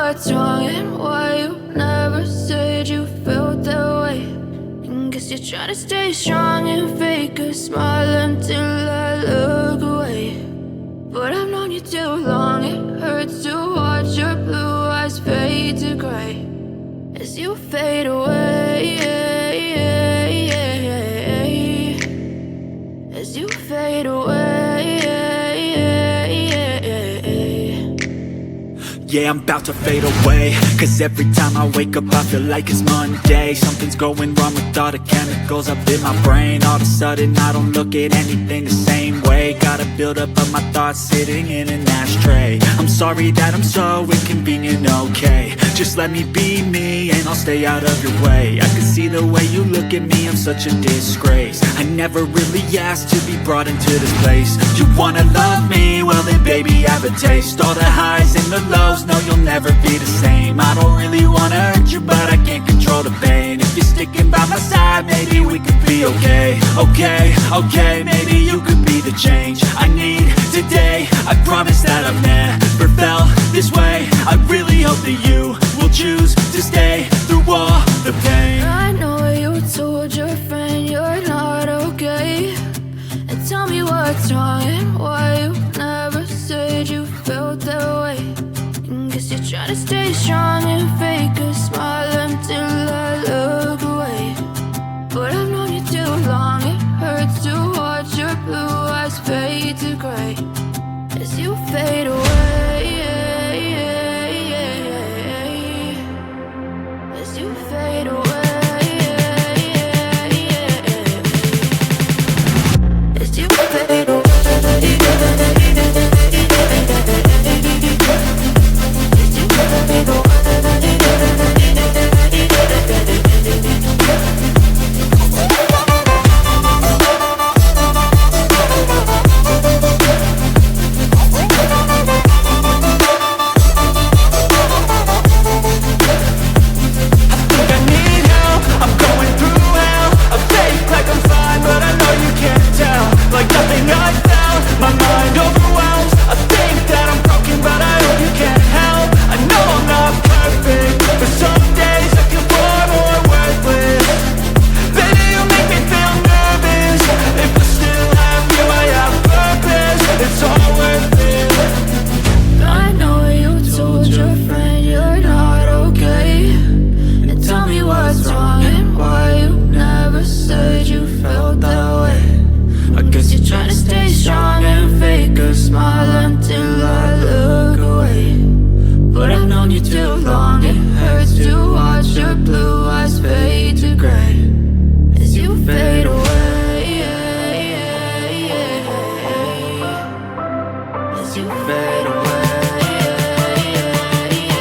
what's wrong and why you never said you felt that way. And guess you're trying to stay strong and fake a smile until I look away. But I've known you too long, it hurts to watch your blue eyes fade to gray as you fade away, as you fade away. Yeah, I'm about to fade away, cause every time I wake up I feel like it's Monday. Something's going wrong with all the chemicals up in my brain. All of a sudden I don't look at anything the same way. Got a build up of my thoughts sitting in an ashtray. I'm sorry that I'm so inconvenient, okay. Just let me be me and I'll stay out of your way. I can see the way you look at me, I'm such a disgrace. I never really asked to be brought into this place. You wanna love me? Well then baby have a taste. All the highs and the lows, no you'll never be the same. I don't really wanna hurt you but I can't control the pain. If you're sticking by my side maybe we could be okay. Okay, maybe you could be the change I need today. I promise that I've never felt this way. I really hope that you will choose to stay through all the pain. I know you told your friend you're not okay, and tell me what's wrong and why you never said you felt that way. And guess you're trying to stay strong and fake a smile until I look away. But I've known you too long, it hurts to watch your blue eyes fade to gray as you fade away, as you fade away, as you fade away. You fade